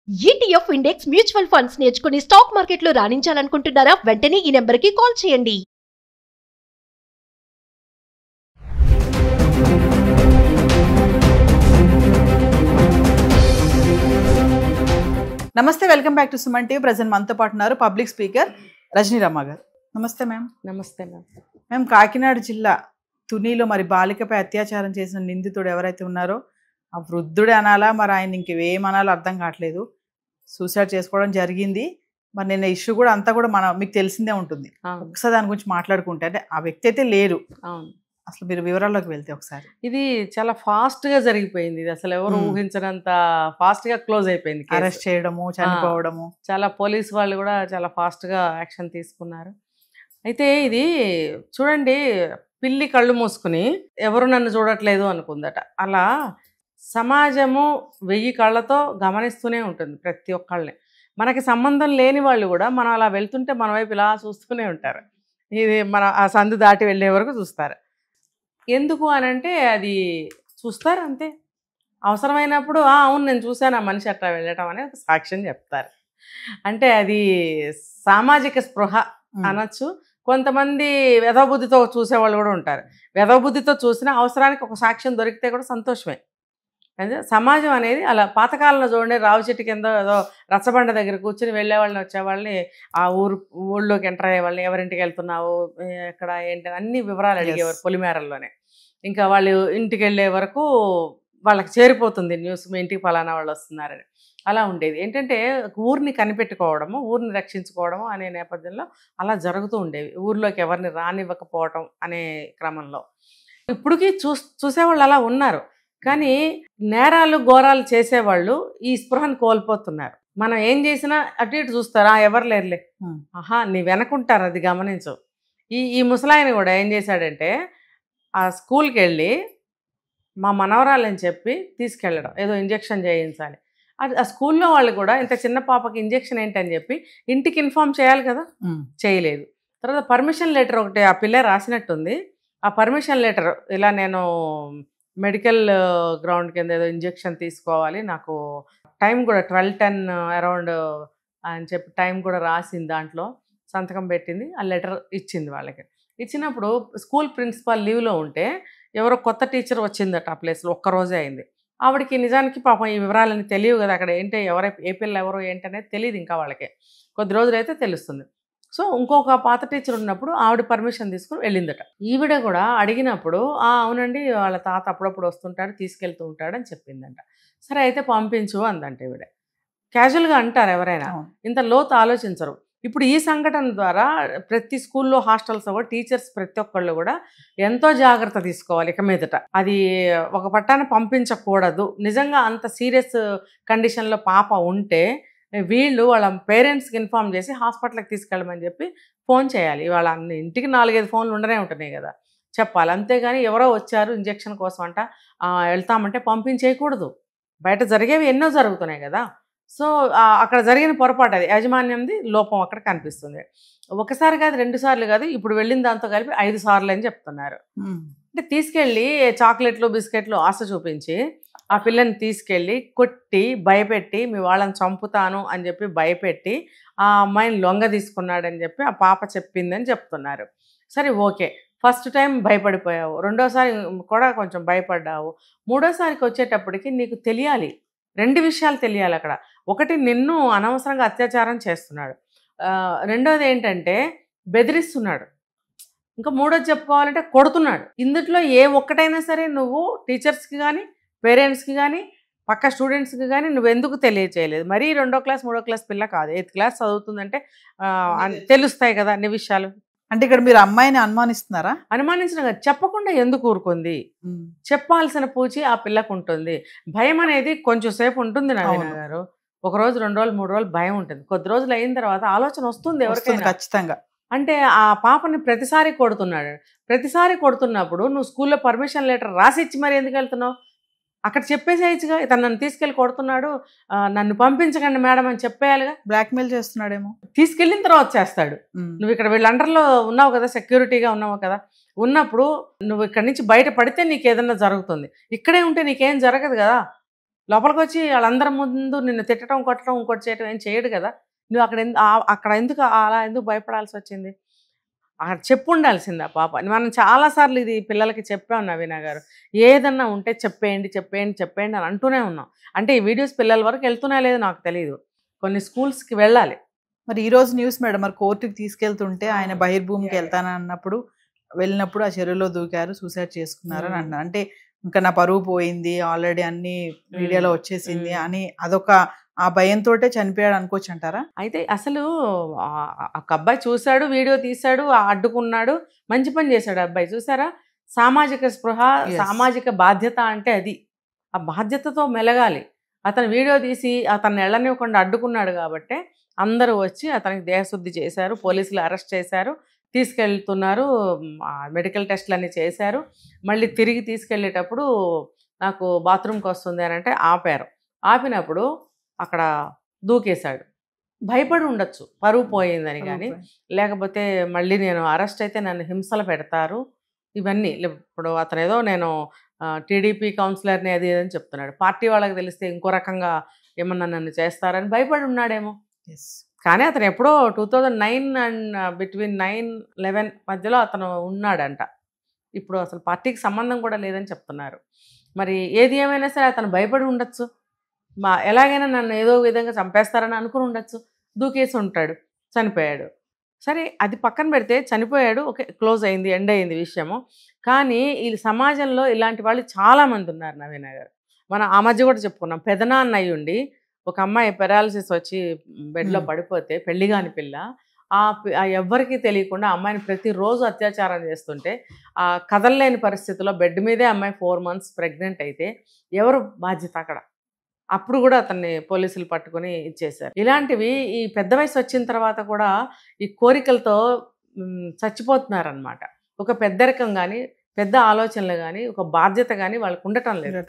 ETF index mutual funds నేర్చుకుని stock మార్కెట్లో రాణించాలనుకుంటున్నారా? వెంటనే ఈ నెంబర్కి కాల్ చేయండి. నమస్తే, welcome back to Suman TV. Present మనతో పాటు ఉన్నారు పబ్లిక్ స్పీకర్ రజనీ రమ్మ గారు. నమస్తే మ్యామ్. నమస్తే మ్యామ్. మేము కాకినాడ జిల్లా తునిలో మరి బాలికపై అత్యాచారం చేసిన నిందితుడు ఎవరైతే ఉన్నారో ఆ వృద్ధుడే అనాలా, మరి ఆయన ఇంకేమనాలో అర్థం కావట్లేదు. సూసైడ్ చేసుకోవడం జరిగింది. మరి నిన్న ఇష్యూ కూడా అంతా కూడా మీకు తెలిసిందే ఉంటుంది. ఒకసారి దాని గురించి మాట్లాడుకుంటే, అంటే ఆ వ్యక్తి అయితే లేరు, అవును, అసలు మీరు వివరాల్లోకి వెళ్తే ఒకసారి. ఇది చాలా ఫాస్ట్ గా జరిగిపోయింది. ఇది అసలు ఎవరు ఊహించినంత ఫాస్ట్ గా క్లోజ్ అయిపోయింది. అరెస్ట్ చేయడము, చనిపోవడము, చాలా పోలీస్ వాళ్ళు కూడా చాలా ఫాస్ట్ గా యాక్షన్ తీసుకున్నారు. అయితే ఇది చూడండి, పిల్లి కళ్ళు మూసుకుని ఎవరు నన్ను చూడట్లేదు అనుకుందట. అలా సమాజము 1000 కళ్ళతో గమనిస్తూనే ఉంటుంది ప్రతి ఒక్కళ్ళని. మనకి సంబంధం లేని వాళ్ళు కూడా మనం అలా వెళ్తుంటే మన వైపు ఇలా చూస్తూనే ఉంటారు. ఇది మన ఆ సందు దాటి వెళ్ళే వరకు చూస్తారు. ఎందుకు అనంటే అది చూస్తారు అంతే. అవసరమైనప్పుడు అవును నేను చూశాను ఆ మనిషి అట్లా వెళ్ళటం అనే ఒక సాక్ష్యం చెప్తారు. అంటే అది సామాజిక స్పృహ అనొచ్చు. కొంతమంది వెధబుద్ధితో చూసేవాళ్ళు కూడా ఉంటారు. వెధబుద్ధితో చూసిన అవసరానికి ఒక సాక్ష్యం దొరికితే కూడా సంతోషమే. అంటే సమాజం అనేది అలా పాతకాలంలో చూడండి, రావి చెట్టు కింద ఏదో రచ్చబండ దగ్గర కూర్చుని వెళ్ళేవాళ్ళని వచ్చేవాళ్ళని, ఆ ఊళ్ళోకి ఎంటర్ అయ్యేవాళ్ళని, ఎవరింటికి వెళ్తున్నావు, ఎక్కడ ఏంటి అన్ని వివరాలు అడిగేవారు పొలిమేరల్లోనే. ఇంకా వాళ్ళు ఇంటికి వెళ్ళే వరకు వాళ్ళకి చేరిపోతుంది న్యూస్, మీ ఇంటికి ఫలానా వాళ్ళు వస్తున్నారని. అలా ఉండేది. ఏంటంటే ఊరిని కనిపెట్టుకోవడము, ఊరిని రక్షించుకోవడము అనే నేపథ్యంలో అలా జరుగుతూ ఉండేవి. ఊర్లోకి ఎవరిని రానివ్వకపోవటం అనే క్రమంలో ఇప్పటికీ చూసేవాళ్ళు అలా ఉన్నారు. కానీ నేరాలు ఘోరాలు చేసేవాళ్ళు ఈ స్పృహను కోల్పోతున్నారు. మనం ఏం చేసినా అటు ఇటు చూస్తారా, ఎవరు లేరులే, నీ వెనకుంటారు, అది గమనించు. ఈ ముసలాయన కూడా ఏం చేశాడంటే ఆ స్కూల్కి వెళ్ళి మా మనవరాలని చెప్పి తీసుకెళ్ళడం, ఏదో ఇంజెక్షన్ చేయించాలి. అది ఆ స్కూల్లో వాళ్ళు కూడా ఇంత చిన్న పాపకి ఇంజెక్షన్ ఏంటని చెప్పి ఇంటికి ఇన్ఫార్మ్ చేయాలి కదా, చేయలేదు. తర్వాత పర్మిషన్ లెటర్ ఒకటి ఆ పిల్ల రాసినట్టుంది. ఆ పర్మిషన్ లెటర్ ఇలా నేను మెడికల్ గ్రౌండ్ కింద ఏదో ఇంజెక్షన్ తీసుకోవాలి, నాకు టైం కూడా 12:10 అరౌండ్ అని చెప్పి టైం కూడా రాసింది, దాంట్లో సంతకం పెట్టింది, ఆ లెటర్ ఇచ్చింది వాళ్ళకి. ఇచ్చినప్పుడు స్కూల్ ప్రిన్సిపాల్ లీవ్లో ఉంటే ఎవరో కొత్త టీచర్ వచ్చిందట ఆ ప్లేస్లో, ఒక్కరోజే అయింది. ఆవిడకి నిజానికి పాపం ఈ వివరాలని తెలియవు కదా, అక్కడ ఏంటి ఏ పిల్ల ఎవరో ఏంటనేది తెలియదు ఇంకా వాళ్ళకి. కొద్ది రోజులు అయితే తెలుస్తుంది. సో ఇంకొక పాత టీచర్ ఉన్నప్పుడు ఆవిడ పర్మిషన్ తీసుకుని వెళ్ళిందట. ఈవిడ కూడా అడిగినప్పుడు అవునండి వాళ్ళ తాత అప్పుడప్పుడు వస్తుంటాడు, తీసుకెళ్తూ ఉంటాడు అని చెప్పిందంట. సరే అయితే పంపించు అందంట ఈవిడ. క్యాజువల్గా అంటారు ఎవరైనా, ఇంత లోతు ఆలోచించరు. ఇప్పుడు ఈ సంఘటన ద్వారా ప్రతి స్కూల్లో హాస్టల్స్ కూడా టీచర్స్ ప్రతి ఒక్కళ్ళు కూడా ఎంతో జాగ్రత్త తీసుకోవాలి ఇక మీదట. అది ఒక పట్టాన పంపించకూడదు. నిజంగా అంత సీరియస్ కండిషన్లో పాప ఉంటే వీళ్ళు వాళ్ళ పేరెంట్స్కి ఇన్ఫార్మ్ చేసి హాస్పిటల్కి తీసుకెళ్ళమని చెప్పి ఫోన్ చేయాలి. వాళ్ళ ఇంటికి 4-5 ఫోన్లు ఉండనే ఉంటున్నాయి కదా, చెప్పాలి. అంతేగాని ఎవరో వచ్చారు ఇంజెక్షన్ కోసం అంట వెళ్తామంటే పంపించేయకూడదు. బయట జరిగేవి ఎన్నో జరుగుతున్నాయి కదా. సో అక్కడ జరిగిన పొరపాటు, అది యాజమాన్యంది లోపం అక్కడ కనిపిస్తుంది. ఒకసారి కాదు, 2 సార్లు కాదు, ఇప్పుడు వెళ్ళిన దాంతో కలిపి 5 సార్లు అని చెప్తున్నారు. అంటే తీసుకెళ్ళి చాక్లెట్లు బిస్కెట్లు ఆశ చూపించి ఆ పిల్లని తీసుకెళ్ళి కొట్టి భయపెట్టి మీ వాళ్ళని చంపుతాను అని చెప్పి భయపెట్టి ఆ అమ్మాయిని లొంగ తీసుకున్నాడని చెప్పి ఆ పాప చెప్పిందని చెప్తున్నారు. సరే ఓకే, ఫస్ట్ టైం భయపడిపోయావు, రెండోసారి కూడా కొంచెం భయపడ్డావు, మూడోసారికి వచ్చేటప్పటికి నీకు తెలియాలి, 2 విషయాలు తెలియాలి అక్కడ. ఒకటి, నిన్ను అనవసరంగా అత్యాచారం చేస్తున్నాడు, రెండోది ఏంటంటే బెదిరిస్తున్నాడు, ఇంకా మూడోది చెప్పుకోవాలంటే కొడుతున్నాడు. ఇందులో ఏ ఒక్కటైనా సరే నువ్వు టీచర్స్కి కానీ పేరెంట్స్కి కానీ పక్క స్టూడెంట్స్కి కానీ నువ్వెందుకు తెలియచేయలేదు? మరీ 2వ క్లాస్ 3వ క్లాస్ పిల్ల కాదు, 8th క్లాస్ చదువుతుందంటే తెలుస్తాయి కదా అన్ని విషయాలు. అంటే ఇక్కడ మీరు అమ్మాయిని అనుమానిస్తున్నారా? అనుమానించిన కదా, చెప్పకుండా ఎందుకు ఊరుకుంది? చెప్పాల్సిన పూచి ఆ పిల్లకు ఉంటుంది. భయం అనేది కొంచెం సేపు ఉంటుంది నవీన గారు. 1 రోజు 2 రోజులు 3 రోజులు భయం ఉంటుంది. కొద్ది రోజులు అయిన తర్వాత ఆలోచన వస్తుంది ఎవరికైనా ఖచ్చితంగా. అంటే ఆ పాపని ప్రతిసారి కొడుతున్నాడు. ప్రతిసారి కొడుతున్నప్పుడు నువ్వు స్కూల్లో పర్మిషన్ లెటర్ రాసిచ్చి మరి ఎందుకు వెళ్తున్నావు? అక్కడ చెప్పేసేయచ్చుగా, ఇతను నన్ను తీసుకెళ్ళి కొడుతున్నాడు, నన్ను పంపించకండి మేడం అని చెప్పేయాలిగా. బ్లాక్మెయిల్ చేస్తున్నాడేమో. తీసుకెళ్ళిన తర్వాత చేస్తాడు. నువ్వు ఇక్కడ వీళ్ళ అండర్లో ఉన్నావు కదా, సెక్యూరిటీగా ఉన్నావు కదా, ఉన్నప్పుడు నువ్వు ఇక్కడి నుంచి బయట పడితే నీకు ఏదన్నా జరుగుతుంది, ఇక్కడే ఉంటే నీకేం జరగదు కదా. లోపలికి వచ్చి వాళ్ళందరి ముందు నిన్ను తిట్టడం కొట్టడం ఇంకోటి చేయడం ఏం చేయడు కదా. నువ్వు అక్కడ ఎందుకు అలా ఎందుకు భయపడాల్సి వచ్చింది? అక్కడ చెప్పు ఉండాల్సింది ఆ పాప. మనం చాలాసార్లు ఇది పిల్లలకి చెప్పాం నవీన గారు, ఏదన్నా ఉంటే చెప్పేయండి చెప్పేయండి చెప్పేయండి అని అంటూనే ఉన్నాం. అంటే ఈ వీడియోస్ పిల్లల వరకు వెళ్తున్నా లేదో నాకు తెలియదు, కొన్ని స్కూల్స్కి వెళ్ళాలి. మరి ఈ రోజు న్యూస్ మేడం, మరి కోర్టుకి తీసుకెళ్తుంటే ఆయన బహిర్భూమికి వెళ్తానన్నప్పుడు వెళ్ళినప్పుడు ఆ చెరువులో దూకారు, సూసైడ్ చేసుకున్నారు అని అంటున్నారు. అంటే ఇంకా నా పరువు పోయింది, ఆల్రెడీ అన్ని మీడియాలో వచ్చేసింది అని అదొక ఆ భయంతో చనిపోయాడు అనుకోవచ్చు అంటారా? అయితే అసలు ఒక అబ్బాయి చూశాడు, వీడియో తీశాడు, అడ్డుకున్నాడు, మంచి పని చేశాడు అబ్బాయి. చూసారా, సామాజిక స్పృహ, సామాజిక బాధ్యత అంటే అది. ఆ బాధ్యతతో మెలగాలి. అతను వీడియో తీసి అతన్ని వెళ్ళనివ్వకుండా అడ్డుకున్నాడు కాబట్టి అందరూ వచ్చి అతనికి దేహశుద్ధి చేశారు, పోలీసులు అరెస్ట్ చేశారు, తీసుకెళ్తున్నారు, మెడికల్ టెస్టులు అన్నీ చేశారు. మళ్ళీ తిరిగి తీసుకెళ్ళేటప్పుడు నాకు బాత్రూమ్కి వస్తుంది అని అంటే ఆపారు. ఆపినప్పుడు అక్కడ దూకేశాడు. భయపడి ఉండొచ్చు పరువు పోయిందని, కానీ లేకపోతే మళ్ళీ నేను అరెస్ట్ అయితే నన్ను హింసలు పెడతారు ఇవన్నీ. ఇప్పుడు అతను ఏదో నేను టీడీపీ కౌన్సిలర్ని అది అని చెప్తున్నాడు, పార్టీ వాళ్ళకి తెలిస్తే ఇంకో రకంగా ఏమన్నా నన్ను చేస్తారని భయపడి ఉన్నాడేమో. కానీ అతను ఎప్పుడో 2009 అండ్ బిట్వీన్ 9-11 మధ్యలో అతను ఉన్నాడంట. ఇప్పుడు అసలు పార్టీకి సంబంధం కూడా లేదని చెప్తున్నారు. మరి ఏది ఏమైనా సరే అతను భయపడి ఉండొచ్చు, ఎలాగైనా నన్ను ఏదో విధంగా చంపేస్తారని అనుకుని ఉండొచ్చు, దూకేసి ఉంటాడు, చనిపోయాడు. సరే అది పక్కన పెడితే చనిపోయాడు, ఓకే, క్లోజ్ అయింది, ఎండ్ అయింది విషయము. కానీ ఈ సమాజంలో ఇలాంటి వాళ్ళు చాలామంది ఉన్నారు నవీన గారు. మనం ఆ మధ్య కూడా చెప్పుకున్నాం, పెదనాన్న అయ్యుండి ఒక అమ్మాయి పెరాలసిస్ వచ్చి బెడ్లో పడిపోతే, పెళ్లి కాని పిల్ల, ఎవ్వరికీ తెలియకుండా అమ్మాయిని ప్రతిరోజు అత్యాచారం చేస్తుంటే ఆ కదలలేని పరిస్థితిలో బెడ్ మీదే అమ్మాయి 4 months ప్రెగ్నెంట్ అయితే ఎవరు బాధ్యత అక్కడ? అప్పుడు కూడా అతన్ని పోలీసులు పట్టుకొని ఇచ్చేశారు. ఇలాంటివి ఈ పెద్ద వయసు వచ్చిన తర్వాత కూడా ఈ కోరికలతో చచ్చిపోతున్నారనమాట. ఒక పెద్దరికం కానీ, పెద్ద ఆలోచనలు కానీ, ఒక బాధ్యత కానీ వాళ్ళకు ఉండటం లేదు.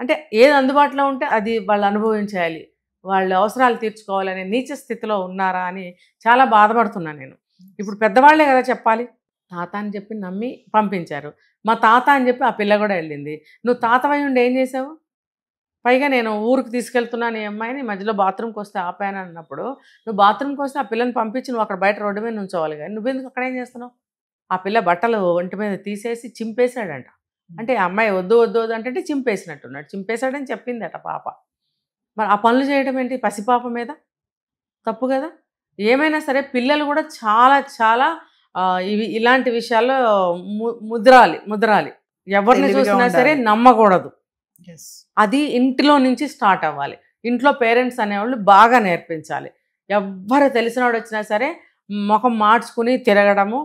అంటే ఏది అందుబాటులో ఉంటే అది వాళ్ళు అనుభవించాలి, వాళ్ళ అవసరాలు తీర్చుకోవాలనే నీచ స్థితిలో ఉన్నారా అని చాలా బాధపడుతున్నాను నేను. ఇప్పుడు పెద్దవాళ్లే కదా చెప్పాలి. తాత అని చెప్పి నమ్మి పంపించారు, మా తాత అని చెప్పి ఆ పిల్ల కూడా వెళ్ళింది. నువ్వు తాతవై ఉండి ఏం చేసావు? పైగా నేను ఊరికి తీసుకెళ్తున్నాను ఈ అమ్మాయిని, మధ్యలో బాత్రూమ్కి వస్తే ఆపాను అన్నప్పుడు, నువ్వు బాత్రూమ్కి వస్తే ఆ పిల్లని పంపించి నువ్వు అక్కడ బయట రోడ్డు మీద నుంచోవాలి, కానీ నువ్వెందుకు అక్కడ ఏం చేస్తున్నావు? ఆ పిల్ల బట్టలు ఒంటి మీద తీసేసి చింపేశాడంట. అంటే ఆ అమ్మాయి వద్దు వద్దు వద్దు అంటే చింపేసినట్టున్నాడు, చింపేశాడని చెప్పిందట పాప. మరి ఆ పనులు చేయడం ఏంటి పసిపాప మీద? తప్పు కదా. ఏమైనా సరే పిల్లలు కూడా చాలా చాలా ఇలాంటి విషయాల్లో ముద్రాలి. ఎవరిని చూసినా సరే నమ్మకూడదు. అది ఇంటిలో నుంచి స్టార్ట్ అవ్వాలి. ఇంట్లో పేరెంట్స్ అనేవాళ్ళు బాగా నేర్పించాలి. ఎవ్వరు తెలిసినవాడు వచ్చినా సరే ముఖం మార్చుకుని తిరగడము,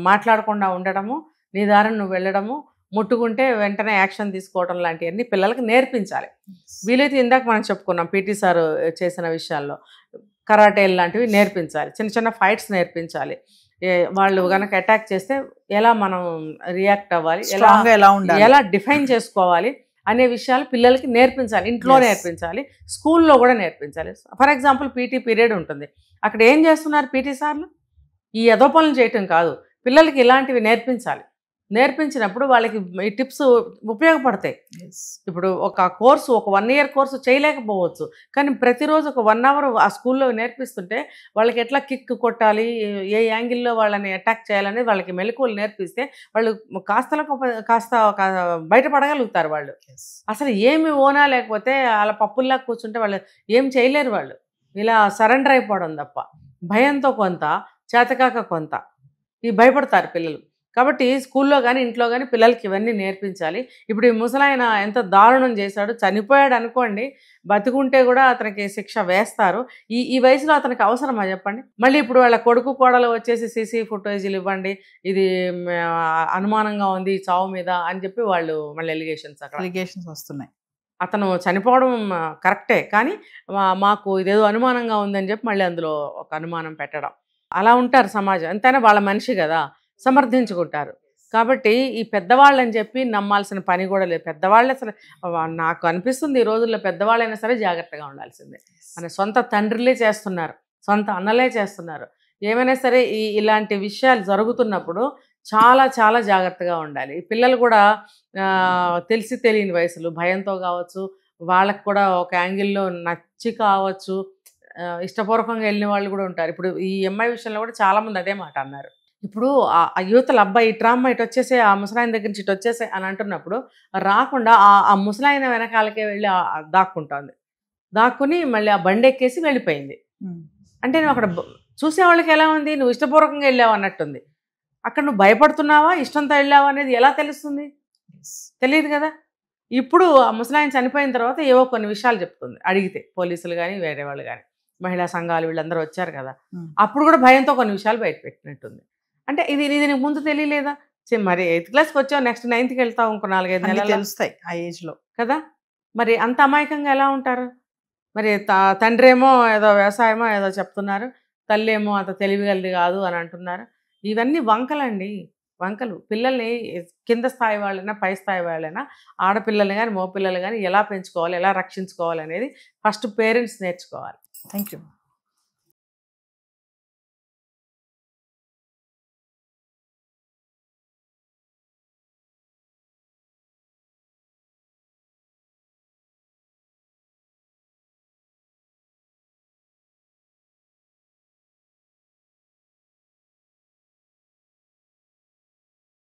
మాట్లాడకుండా ఉండడము, నీ దారిని నువ్వు వెళ్ళడము, ముట్టుకుంటే వెంటనే యాక్షన్ తీసుకోవడం లాంటివన్నీ పిల్లలకి నేర్పించాలి. వీలైతే ఇందాక మనం చెప్పుకున్నాం పీటీ సార్ చేసిన విషయాల్లో కరాటేలు లాంటివి నేర్పించాలి, చిన్న చిన్న ఫైట్స్ నేర్పించాలి. వాళ్ళు కనుక అటాక్ చేస్తే ఎలా మనం రియాక్ట్ అవ్వాలి, ఎలా డిఫైన్ చేసుకోవాలి అనే విషయాలు పిల్లలకి నేర్పించాలి. ఇంట్లో నేర్పించాలి, స్కూల్లో కూడా నేర్పించాలి. ఫర్ ఎగ్జాంపుల్ పీటీ పీరియడ్ ఉంటుంది, అక్కడ ఏం చేస్తున్నారు పీటీ సార్లు? ఈ ఏదో పనులు చేయటం కాదు, పిల్లలకి ఇలాంటివి నేర్పించాలి. నేర్పించినప్పుడు వాళ్ళకి ఈ టిప్స్ ఉపయోగపడతాయి. ఇప్పుడు ఒక కోర్సు, ఒక 1 year కోర్సు చేయలేకపోవచ్చు, కానీ ప్రతిరోజు ఒక 1 hour ఆ స్కూల్లో నేర్పిస్తుంటే వాళ్ళకి ఎట్లా కిక్ కొట్టాలి, ఏ యాంగిల్లో వాళ్ళని అటాక్ చేయాలనేది వాళ్ళకి మెలకువలు నేర్పిస్తే వాళ్ళు కాస్త బయటపడగలుగుతారు. వాళ్ళు అసలు ఏమి ఓనా లేకపోతే అలా పప్పుల్లా కూర్చుంటే వాళ్ళు ఏం చేయలేరు. వాళ్ళు ఇలా సరెండర్ అయిపోవడం తప్ప భయంతో కొంత, చేతకాక కొంత ఈ భయపడతారు పిల్లలు. కాబట్టి స్కూల్లో కానీ ఇంట్లో కానీ పిల్లలకి ఇవన్నీ నేర్పించాలి. ఇప్పుడు ఈ ముసలాయన ఎంత దారుణం చేశాడు, చనిపోయాడు అనుకోండి, బతికుంటే కూడా అతనికి శిక్ష వేస్తారు. ఈ వయసులో అతనికి అవసరమా చెప్పండి? మళ్ళీ ఇప్పుడు వాళ్ళ కొడుకు కోడలు వచ్చేసి సీసీ ఫుటేజీలు ఇవ్వండి, ఇది అనుమానంగా ఉంది ఈ చావు మీద అని చెప్పి వాళ్ళు మళ్ళీ ఎలిగేషన్స్ వస్తున్నాయి. అతను చనిపోవడం కరెక్టే, కానీ మాకు ఇదేదో అనుమానంగా ఉందని చెప్పి మళ్ళీ అందులో ఒక అనుమానం పెట్టడం, అలా ఉంటారు సమాజం. ఎంతైనా వాళ్ళ మనిషి కదా, సమర్థించుకుంటారు. కాబట్టి ఈ పెద్దవాళ్ళని చెప్పి నమ్మాల్సిన పని కూడా లేదు. పెద్దవాళ్ళే అసలు నాకు అనిపిస్తుంది ఈ రోజుల్లో పెద్దవాళ్ళైనా సరే జాగ్రత్తగా ఉండాల్సిందే. మన సొంత తండ్రులే చేస్తున్నారు, సొంత అన్నలే చేస్తున్నారు. ఏమైనా సరే ఇలాంటి విషయాలు జరుగుతున్నప్పుడు చాలా చాలా జాగ్రత్తగా ఉండాలి. పిల్లలు కూడా తెలిసి తెలియని వయసులు భయంతో కావచ్చు, వాళ్ళకి కూడా ఒక యాంగిల్లో నచ్చి కావచ్చు, ఇష్టపూర్వకంగా వెళ్ళిన వాళ్ళు కూడా ఉంటారు. ఇప్పుడు ఈ అమ్మాయి విషయంలో కూడా చాలామంది అదే మాట అన్నారు. ఇప్పుడు ఆ యువతల అబ్బాయి ఇట్రామ్మ ఇటు వచ్చేసే, ఆ ముసలాయన దగ్గర నుంచి ఇటు వచ్చేసే అని అంటున్నప్పుడు రాకుండా ఆ ముసలాయన వెనకాలకే వెళ్ళి దాక్కుంటోంది. దాక్కుని మళ్ళీ ఆ బండి ఎక్కేసి వెళ్ళిపోయింది. అంటే నువ్వు అక్కడ చూసేవాళ్ళకి ఎలా ఉంది, నువ్వు ఇష్టపూర్వకంగా వెళ్ళావు అన్నట్టుంది. అక్కడ నువ్వు భయపడుతున్నావా, ఇష్టంతో వెళ్ళావా అనేది ఎలా తెలుస్తుంది? తెలియదు కదా. ఇప్పుడు ఆ ముసలాయన చనిపోయిన తర్వాత ఏవో కొన్ని విషయాలు చెప్తుంది అడిగితే, పోలీసులు కానీ వేరే వాళ్ళు కానీ, మహిళా సంఘాలు వీళ్ళందరూ వచ్చారు కదా, అప్పుడు కూడా భయంతో కొన్ని విషయాలు బయట పెట్టినట్టుంది. అంటే ఇది నీకు ముందు తెలియలేదా? మరి 8th క్లాస్కి వచ్చావు, నెక్స్ట్ 9th వెళ్తావు, ఇంకో 4-5 నెలలు తెలుస్తాయి ఆ ఏజ్లో కదా. మరి అంత అమాయకంగా ఎలా ఉంటారు? మరి తండ్రి ఏమో ఏదో వ్యవసాయమో ఏదో చెప్తున్నారు, తల్లి ఏమో అంత తెలివిగలది కాదు అని అంటున్నారు. ఇవన్నీ వంకలండి, వంకలు. పిల్లల్ని కింద స్థాయి వాళ్ళైనా పై స్థాయి వాళ్ళైనా, ఆడపిల్లల్ని కానీ మగపిల్లలు కానీ ఎలా పెంచుకోవాలి, ఎలా రక్షించుకోవాలి అనేది ఫస్ట్ పేరెంట్స్ నేర్చుకోవాలి. Thank you.